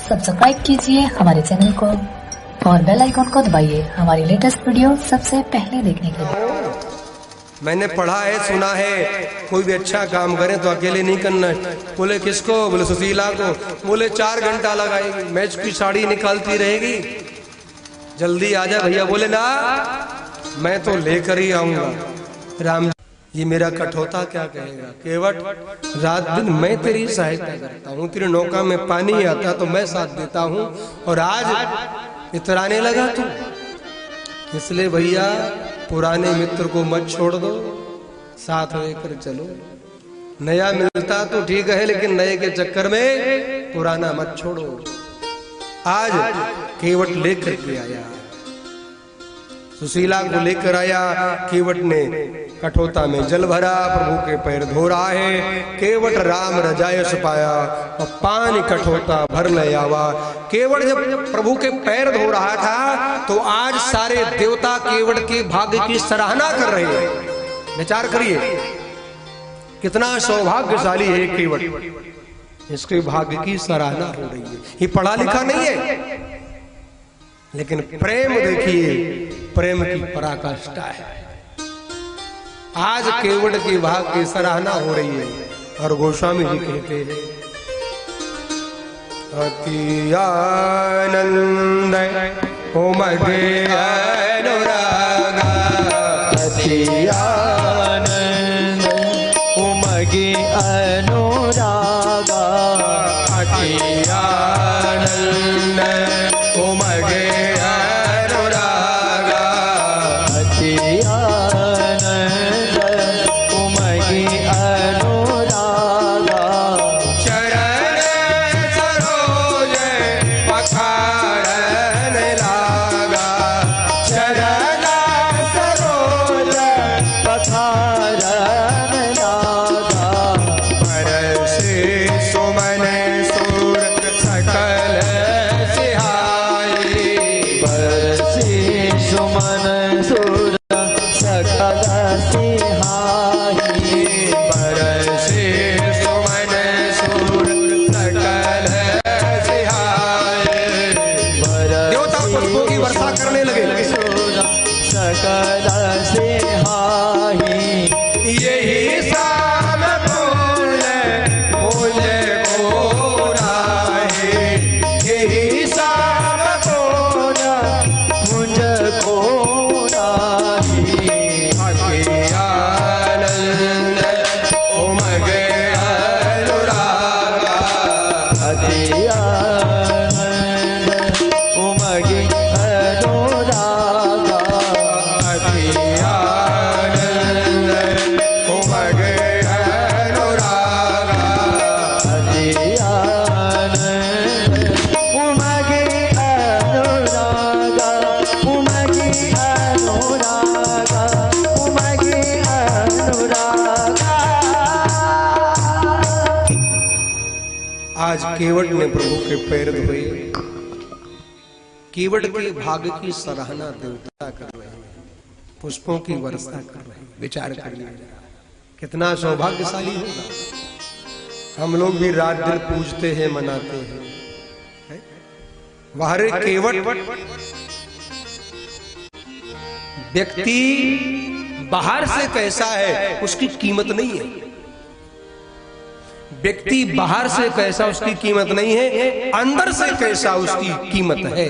Subscribe कीजिए हमारे channel को और बेल आइकन को दबाइए हमारी लेटेस्ट वीडियो सबसे पहले देखने के लिए। मैंने पढ़ा है, सुना है, कोई भी अच्छा काम करे तो अकेले नहीं करना है। बोले किसको? बोले सुशीला को। बोले 4 घंटा लगाएगी, मैच की साड़ी निकालती रहेगी, जल्दी आ जा भैया। बोले ना, मैं तो लेकर ही आऊंगा। राम, ये मेरा कठौता क्या कहेगा? केवट रात दिन मैं तेरी सहायता करता हूँ, तेरी नौका में पानी आता तो मैं साथ देता हूँ, और आज इतराने लगा तू। इसलिए भैया पुराने मित्र को मत छोड़ दो, साथ लेकर चलो। नया मिलता तो ठीक है, लेकिन नए के चक्कर में पुराना मत छोड़ो। आज केवट लेकर के आया, सुशीला को लेकर आया। केवट ने कठोता में जल भरा, प्रभु के पैर धो रहा है। केवट राम रजायस पाया और पानी कठोता भर ले आवा। केवट जब प्रभु के पैर धो रहा था तो आज सारे देवता केवट के भाग्य की सराहना कर रहे हैं। विचार करिए, कितना सौभाग्यशाली है केवट, इसके भाग्य की सराहना हो रही है। ये पढ़ा लिखा नहीं है, लेकिन प्रेम देखिए, प्रेम की पराकाष्ठा है। आज केवट की भाग्य की सराहना हो रही है। और गोस्वामी जी कहते हैं, अति आनंद उमगे अनुरागा, अति आनंद उमगे अनुरागा, अति आनंद उमगे अनुरागा, अति आनंद उमगे अनुरागा, चरण सरोज पखारन लागा, चरण सरोज पखारन लागा, परसे सुमन सुर सकल सिहाई, बरसे सुमन सुर सकल सिहाई, परसे सुमन सुर सकल सिहाई। देवता पुष्पों की वर्षा करने लगे। सकल सिहाई, यही शाम बोल बोल बोराहे, यही शाम मुझ को राही, अति आनंद उमगे अनुरागा, अति आनंद उमगे अनुरागा, अति आनंद उमगे अनुरागा, अति आनंद उमगे अनुरागा, उमगे अनुरागा, उमगे अनुरागा। आज केवट ने प्रभु के पैर धोए। केवट के भाग्य की सराहना देवता कर रहे हैं, पुष्पों की वर्षा कर रहे हैं। विचार करिए, कितना सौभाग्यशाली होगा। हम लोग भी रात दिन पूजते हैं, मनाते हैं। बाहर केवट व्यक्ति बाहर से कैसा है उसकी कीमत नहीं है। व्यक्ति बाहर से कैसा उसकी कीमत नहीं है, अंदर से कैसा उसकी कीमत है।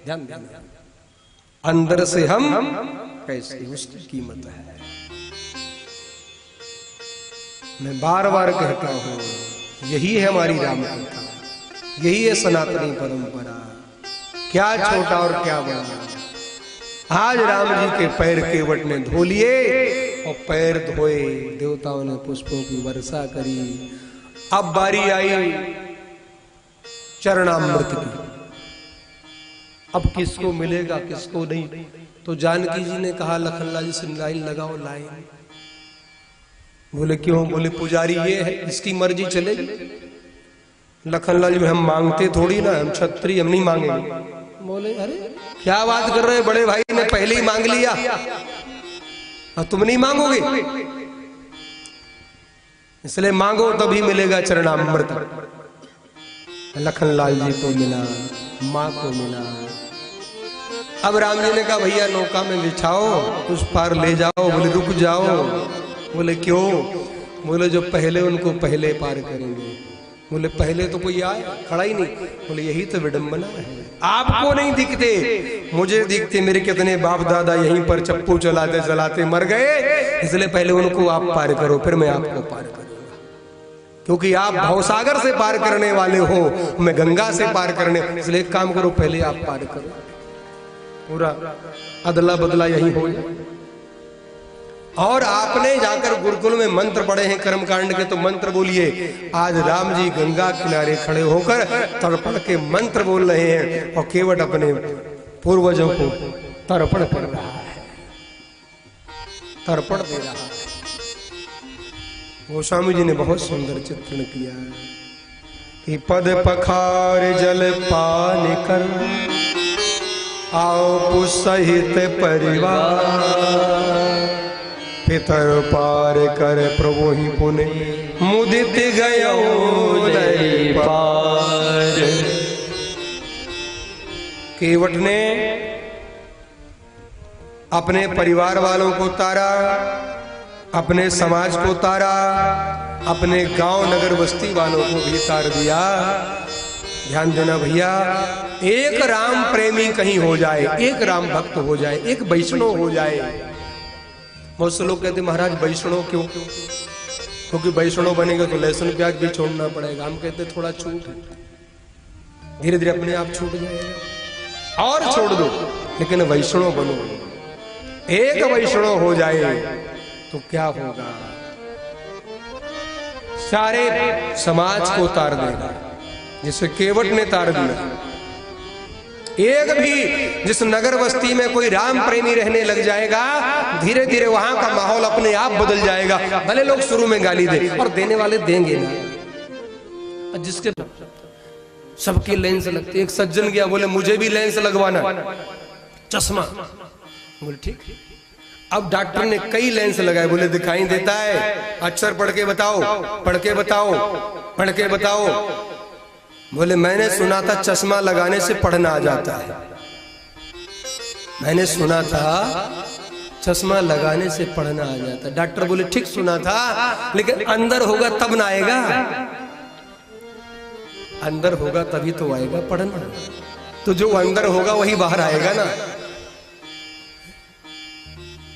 ध्यान देना, अंदर से हम कैसे उसकी कीमत है। मैं बार बार कहता हूं, यही है हमारी राम कथा, यही है सनातनी परंपरा। क्या छोटा और क्या बड़ा। आज राम जी के पैर केवट ने धो लिए और पैर धोए, देवताओं ने पुष्पों की वर्षा करी। अब बारी आई चरणामृत की। अब किसको मिलेगा किसको नहीं, तो जानकी जी ने कहा लखनलाल जी से लाइन लगाओ, लाइन। बोले क्यों? बोले पुजारी ये है, इसकी मर्जी चलेगी। लखनलाल जी, हम मांगते थोड़ी ना, हम छत्री, हम नहीं मांगेंगे। बोले अरे क्या बात कर रहे, बड़े भाई ने पहले ही मांग लिया और तुम नहीं मांगोगे? इसलिए मांगो तभी मिलेगा चरणामृत। लखनलाल जी को मिला, माँ को मिला। अब राम जी ने कहा भैया नौका में बिछाओ, उस पार ले जाओ। बोले रुक जाओ। बोले क्यों? बोले जो पहले उनको पहले पार करेंगे। बोले पहले तो कोई आए खड़ा ही नहीं। बोले यही तो विडंबना है, आपको नहीं दिखते, मुझे दिखते। मेरे कितने बाप दादा यहीं पर चप्पू चलाते चलाते मर गए, इसलिए पहले उनको आप पार करो, फिर मैं आपको पार करूंगा। क्योंकि आप भवसागर से पार करने वाले हो, मैं गंगा से पार करने, इसलिए एक काम करो पहले आप पार करो। पूरा अदला बदला यही हो जाए। और आपने जाकर गुरुकुल में मंत्र पढ़े हैं कर्मकांड के, तो मंत्र बोलिए। आज राम जी गंगा किनारे खड़े होकर तर्पण के मंत्र बोल रहे हैं और केवट अपने पूर्वजों को तर्पण कर रहा है, तर्पण दे रहा है। गोस्वामी जी ने बहुत सुंदर चित्रण किया कि पद पखार जल पान कर आओ सहित परिवार, पितर पार कर प्रभु ही पुण्य मुदित गयो दय पार। केवट ने अपने परिवार वालों को तारा, अपने समाज को तारा, अपने गांव नगर बस्ती वालों को भी तार दिया। ध्यान देना भैया, एक राम प्रेमी कहीं हो जाए, एक राम भक्त हो जाए, एक वैष्णव हो जाए। बहुत से लोग कहते महाराज वैष्णव क्यों? क्योंकि वैष्णव बनेंगे तो लहसुन प्याज भी छोड़ना पड़ेगा। हम कहते थोड़ा छूट है, धीरे धीरे अपने आप छूट जाएगा और छोड़ दो, लेकिन वैष्णव बनो। एक वैष्णव हो जाए तो क्या होगा? सारे समाज को तार देगा, जिसे केवट ने तार दिया। एक भी जिस नगर बस्ती में कोई राम प्रेमी रहने लग जाएगा, धीरे धीरे वहां का माहौल अपने आप बदल जाएगा। भले लोग शुरू में गाली दे, और देने वाले देंगे ना। जिसके सबकी लेंस लगती है। एक सज्जन गया, बोले मुझे भी लेंस लगवाना, चश्मा। बोले ठीक। अब डॉक्टर ने कई लेंस लगाए, बोले दिखाई देता है? अक्षर पढ़ के बताओ, पढ़ के बताओ, पढ़ के बताओ। बोले मैंने सुना था चश्मा लगाने से पढ़ना आ जाता है। मैंने सुना था चश्मा लगाने से पढ़ना आ जाता है। डॉक्टर बोले ठीक सुना था, लेकिन अंदर होगा तब ना आएगा। अंदर होगा तभी तो आएगा पढ़ना। तो जो अंदर होगा वही बाहर आएगा ना।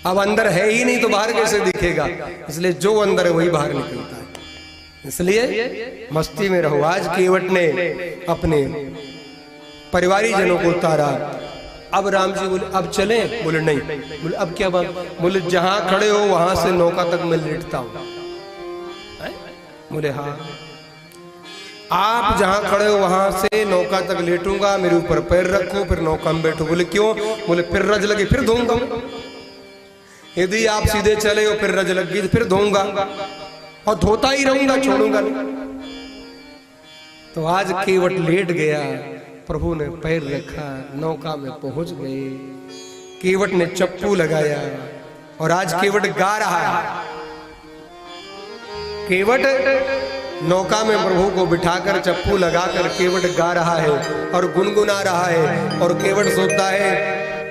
अब अंदर है ही नहीं तो बाहर कैसे दिखेगा? इसलिए जो अंदर है वही बाहर निकलता है। इसलिए मस्ती में रहो। आज केवट ने अपने परिवारी जनों को उतारा। अब राम जी बोले अब चले? बोले नहीं। बोले अब क्या बात? बोले जहां खड़े हो वहां से नौका तक मैं लेटता हूं। बोले हाँ, आप जहां खड़े हो वहां से नौका तक लेटूंगा, मेरे ऊपर पैर रखो, फिर नौका में बैठो। बोले क्यों? बोले फिर रज लगे फिर धोऊंगा। यदि आप सीधे चले हो फिर रज लग गई तो फिर धोऊंगा, और धोता ही रहूंगा, छोड़ूंगा नहीं। तो आज केवट लेट गया, प्रभु ने पैर रखा, नौका में पहुंच गए। केवट ने चप्पू लगाया और आज केवट गा रहा है। केवट नौका में प्रभु को बिठाकर चप्पू लगाकर केवट गा रहा है और गुनगुना रहा है। और केवट सोचता है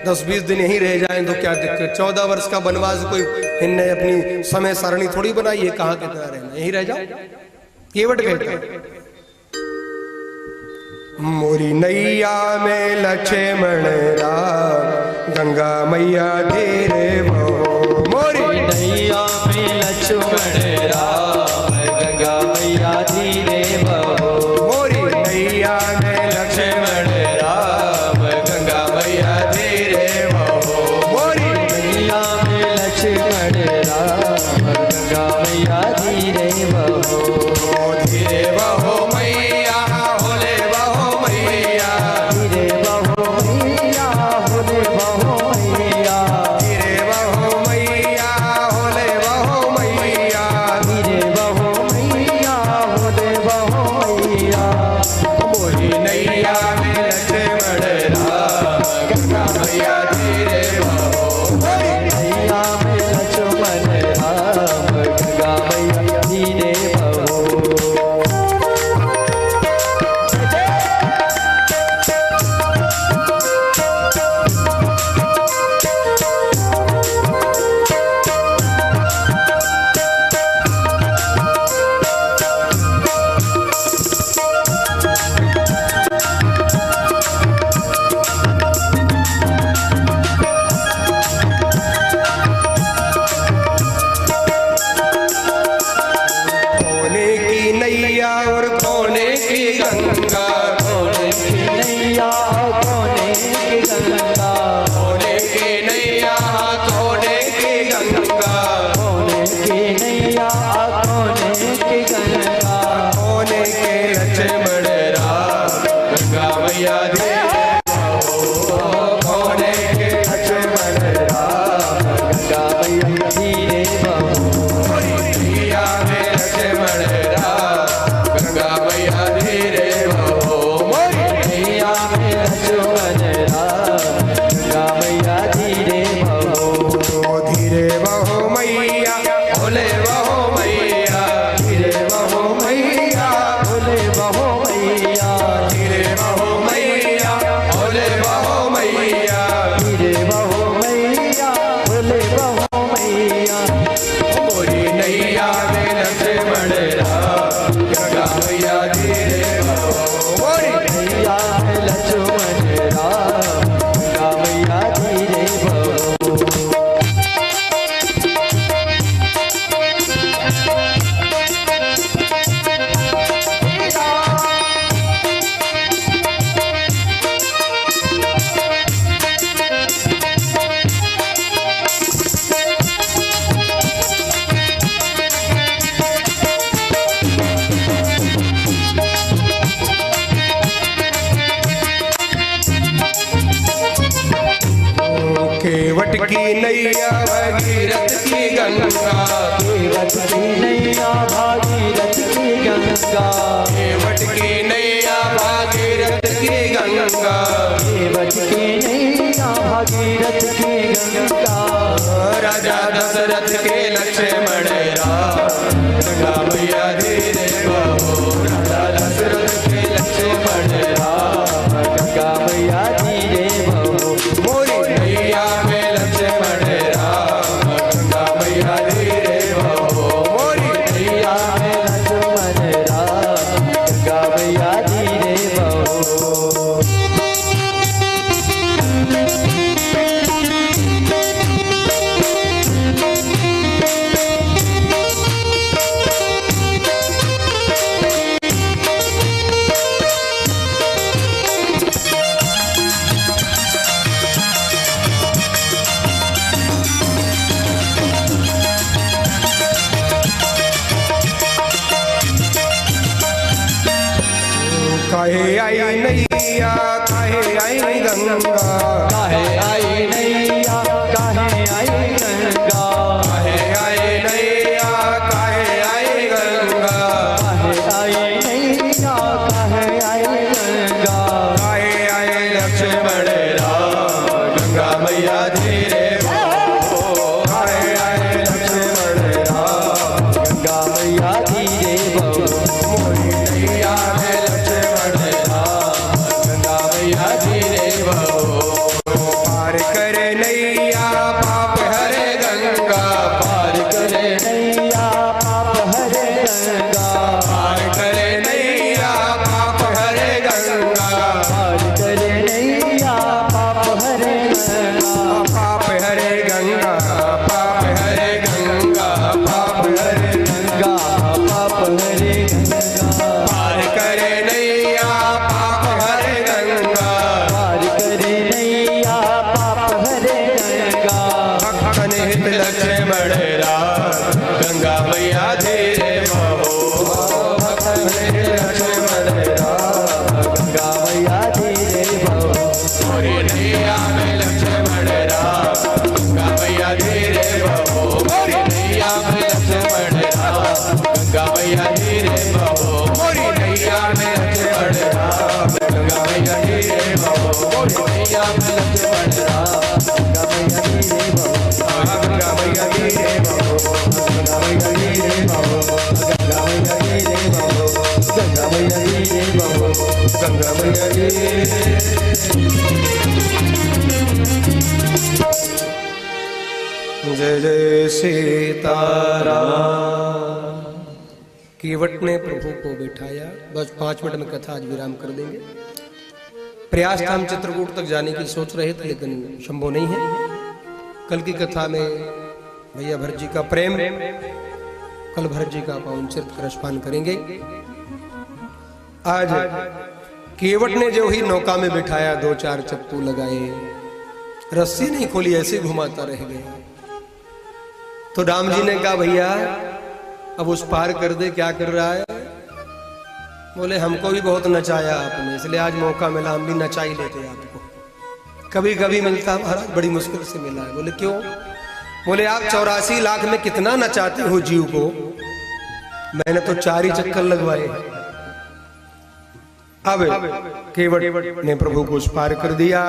10-20 दिन यहीं रह जाएं तो क्या दिक्कत? 14 वर्ष का वनवास कोई इनने अपनी समय सारणी थोड़ी बनाई है, कहां कितना रहना, यहीं रह जाओ। केवट कहता मोरी नैया में लक्ष्मण राम, गंगा मैया धीरे बहो। मोरी नैया में लक्ष्मण राम, गंगा मैया धीरे बहो। मोरी नैया में लक्ष्मण राम, गंगा मैया धीरे बहो। मोरी नैया में लक्ष्मण राम, गंगा मैया धीरे बहो। धीरे बहो मैया, होले बहो मैया, धीरे बहो मैया, होले बहो मैया। धीरे बहो गंगा, होने की नैया होने की गंगा, होने की नैया होने की गंगा, होने की नैया होने की गंगा, होने के लक्ष्मण राम गंगा मैया धीरे होने के लक्ष्मण राम गंगा मैया धीरे बहो, मैया में लक्ष्मण राम गंगा मैया धीरे बहो, मैया में लक्ष्मण राम गंगा मैया धीरे बहो, धीरे बहो मैया भोले बहो मैया, धीरे बहो मैया भोले बहो मैया, धीरे बहो मैया भोले बहो मैया, धीरे बहो मैया, भोले बहो मैया, मोरी नैया में लक्ष्मण राम गंगा मैया धीरे बहो, मोरी मैया में लक्ष्मण राम गंगा मैया धीरे बहो, केवट की नैया भगीरथ की गंगा, केवट की नैया भागीरथ की गंगा, केवट की नैया भागीरथ की गंगा, केवट की नैया भागीरथ की गंगा, राजा दशरथ के लक्ष्मण राम गंगा मैया धीरे बहो, राजा दशरथ के लक्ष्मण राम गंगा मैया धीरे बहो, मोरी नैया में लक्ष्मण राम गंगा मैया धीरे बहो, मोरी मैया में लक्ष्मण राम गंगा मैया धीरे बहो, काहे आई नैया काहे आई गंगा, काहे आई नैया काहे आई गंगा, काहे आई नैया काहे आई गंगा, काहे आई नैया काहे आई गंगा, काहे आई लक्ष्मण राम गंगा मैया धीरे बहो, काहे आई लक्ष्मण राम गंगा मैया धीरे बहो, मोरी नैया में लक्ष्मण राम गंगा मैया धीरे बहो, पार करे नैया पाप हरे गंगा, पार करे नैया पाप हरे गंगा, पार करे नैया पाप हरे गंगा, पार करे नैया पाप हरे गंगा, पाप हरे गंगा, पाप हरे गंगा, पाप हरे गंगा पाप हरे गंगा, पार करे नैया पाप हरे गंगा, पार करे नैया पाप हरे गंगा, भक्तन हित लक्ष्मण राम गंगा मैया धीरे बहो, भक्तन हित लक्ष्मण राम गंगा मैया धीरे बहो, मोरी नैया में लक्ष्मण राम गंगा मैया धीरे बहो, मोरी नैया में लक्ष्मण राम गंगा मैया धीरे बहो, मोरी नैया में लक्ष्मण राम गंगा मैया धीरे बहो, मोरी नैया में लक्ष्मण राम गंगा मैया धीरे बहो, गंगा मैया धीरे बहो, गंगा मैया धीरे बहो, गंगा मैया धीरे बहो, गंगा मैया धीरे बहो, गंगा मैया जय जय सीताराम। केवट ने प्रभु को बिठाया, बस 5 मिनट में कथा आज विराम कर देंगे। प्रयास था हम चित्रकूट तक जाने की सोच रहे थे, लेकिन संभव नहीं है। कल की कथा में भैया भरत जी का प्रेम, कल भरत जी का पावन चरित्र का रसपान करेंगे। आज केवट ने जो ही नौका में बिठाया, 2-4 चप्पू लगाए, रस्सी नहीं खोली, ऐसे घुमाता रह गया। तो राम जी ने कहा भैया अब उस पार कर दे, क्या कर रहा है? बोले हमको भी बहुत नचाया आपने, इसलिए आज मौका मिला, हम भी नचा ही लेते आपको। कभी कभी मिलता महाराज, बड़ी मुश्किल से मिला है। बोले क्यों? बोले आप 84 लाख में कितना नचाते हो जीव को, मैंने तो 4 ही चक्कर लगवाए। अब केवट ने प्रभु को उस पार कर दिया,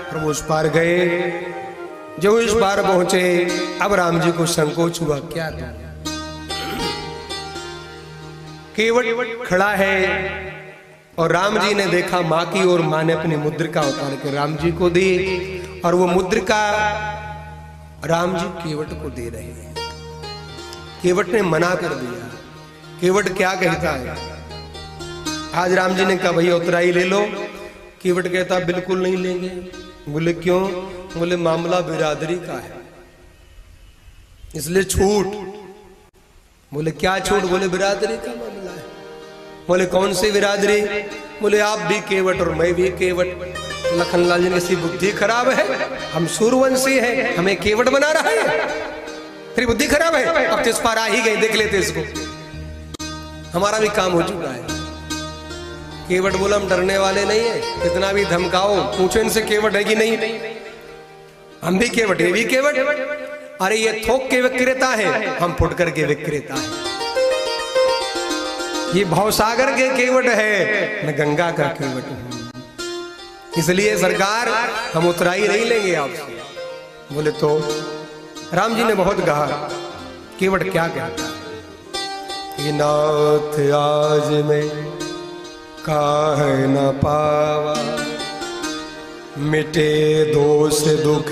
प्रभु उस पार गए। जो इस पार पहुंचे, अब राम जी को संकोच हुआ, क्या था? केवट खड़ा है और राम जी ने देखा मां की, और मां ने अपनी मुद्रिका उतार के राम जी को दी, और वो मुद्रिका राम जी केवट को दे रहे हैं। केवट ने मना कर दिया। केवट क्या कहता है? आज राम जी ने कहा भैया उतराई ले लो। केवट कहता बिल्कुल नहीं लेंगे। बोले क्यों? बोले मामला बिरादरी का है, इसलिए छूट। बोले क्या छूट? बोले बिरादरी का मामला है। बोले कौन सी बिरादरी? बोले आप भी केवट और मैं भी केवट। लखनलाल जी ने सी बुद्धि खराब है, हम सूर्यवंशी हैं, हमें केवट बना रहा है, तेरी बुद्धि खराब है। अब तो इस पार आ ही गए, देख लेते इसको, हमारा भी काम हो चुका है। केवट बोला हम डरने वाले नहीं है, कितना भी धमकाओ, पूछो इनसे केवट है कि नहीं। हम भी केवट, ये भी केवट। अरे ये थोक के विक्रेता है, हम फुटकर के विक्रेता है। ये भवसागर के केवट है, मैं गंगा का केवट हूं, इसलिए सरकार हम उतराई नहीं लेंगे आपसे। बोले तो राम जी ने बहुत कहा। केवट क्या कहता? कि नाथ आज में काहे न पावा, मिटे दोष दुख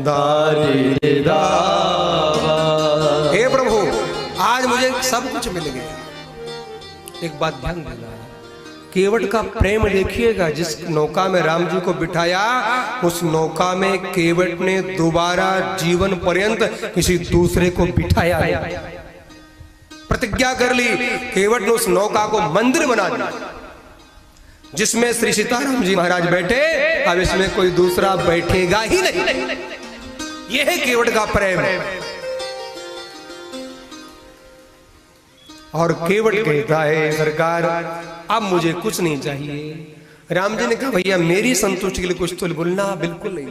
दारी दावा। हे प्रभु आज मुझे सब कुछ मिल गया। एक बात ध्यान देना, केवट का प्रेम देखिएगा। जिस नौका में राम जी को बिठाया, उस नौका में केवट ने दोबारा जीवन पर्यंत किसी दूसरे को बिठाया नहीं। प्रतिज्ञा कर ली। केवट ने उस नौका को मंदिर बना दिया, जिसमें श्री सीताराम जी महाराज बैठे, अब इसमें कोई दूसरा बैठेगा ही नहीं। यह है केवट का प्रेम। और केवट कहता है सरकार अब मुझे कुछ नहीं चाहिए। राम जी ने कहा भैया मेरी संतुष्टि के लिए कुछ तो बोलना। बिल्कुल नहीं।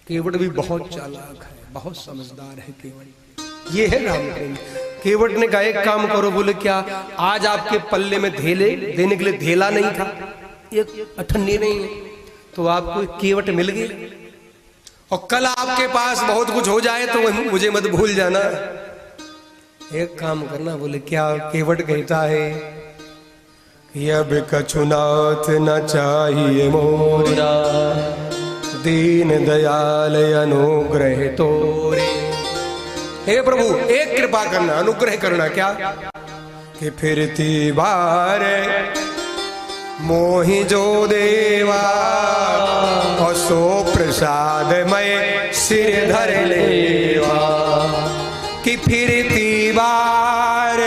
केवट भी बहुत चालाक है, बहुत समझदार है केवट। ये है राम प्रेम। केवट ने कहा एक काम करो। बोले क्या? आज आपके पल्ले में धेले देने के लिए धेला नहीं था, ये अठन्नी नहीं है, तो आपको केवट मिल गई। और कल आपके पास बहुत कुछ हो जाए तो मुझे मत भूल जाना। एक काम करना। बोले क्या? केवट कहता है अब कछुनाथ न चाहिए मोरा, दीन दयाल अनुग्रह तोरे। हे प्रभु एक कृपा करना, अनुग्रह करना। क्या? कि फिरती बार मोहि जो देवा, और सो प्रसाद मैं सिर धर लेवा। कि फिरती बार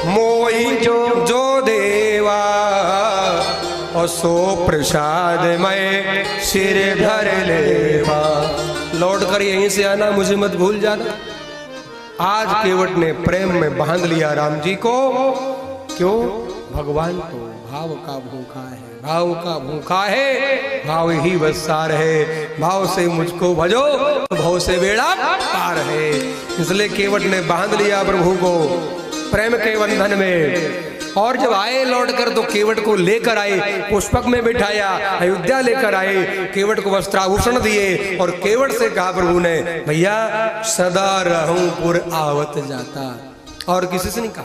मोहि जो देवा, और सो प्रसाद मैं सिर धर लेवा। लौट कर यहीं से आना, मुझे मत भूल जाना। आज केवट ने प्रेम में बांध लिया राम जी को। क्यों? भगवान तो भाव का भूखा है, भाव का भूखा है, भाव ही वसार है। भाव से मुझको भजो तो भाव से बेड़ा पार है। इसलिए केवट ने बांध लिया प्रभु को प्रेम के बंधन में। और जब आए लौट कर तो केवट को लेकर आए, पुष्पक में बिठाया, अयोध्या लेकर आए, केवट को वस्त्राभूषण दिए। और केवट से कहा प्रभु ने भैया सदा रहूं पुर आवत जाता। और किसी से नहीं कहा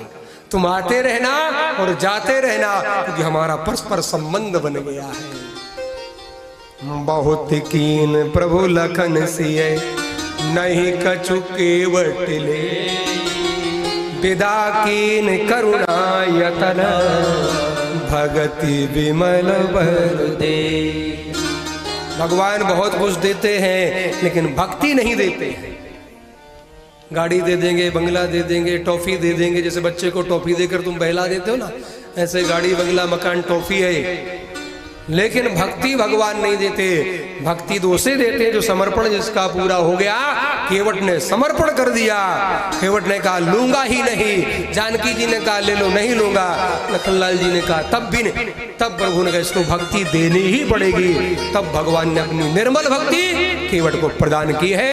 तुम आते रहना और जाते रहना, क्योंकि हमारा परस्पर संबंध बन गया है। बहुत कीन प्रभु लखन सिए, नहीं कछु केवट ले। विदा कीन करुणा यतन, भगति विमल बर दे। भगवान बहुत कुछ देते हैं लेकिन भक्ति नहीं देते हैं। गाड़ी दे देंगे, बंगला दे देंगे, टॉफी दे देंगे। जैसे बच्चे को टॉफी देकर तुम बहला देते हो ना, ऐसे गाड़ी बंगला मकान टॉफी है, लेकिन भक्ति भगवान नहीं देते। भक्ति तो उसे देते हैं जो समर्पण जिसका पूरा हो गया। केवट ने समर्पण कर दिया, केवट ने कहा लूंगा ही नहीं। जानकी जी ने कहा ले लो, नहीं लूंगा। लखनलाल जी ने कहा तब भी नहीं। तब प्रभु ने कहा इसको भक्ति देनी ही पड़ेगी। तब भगवान ने अपनी निर्मल भक्ति केवट को प्रदान की है।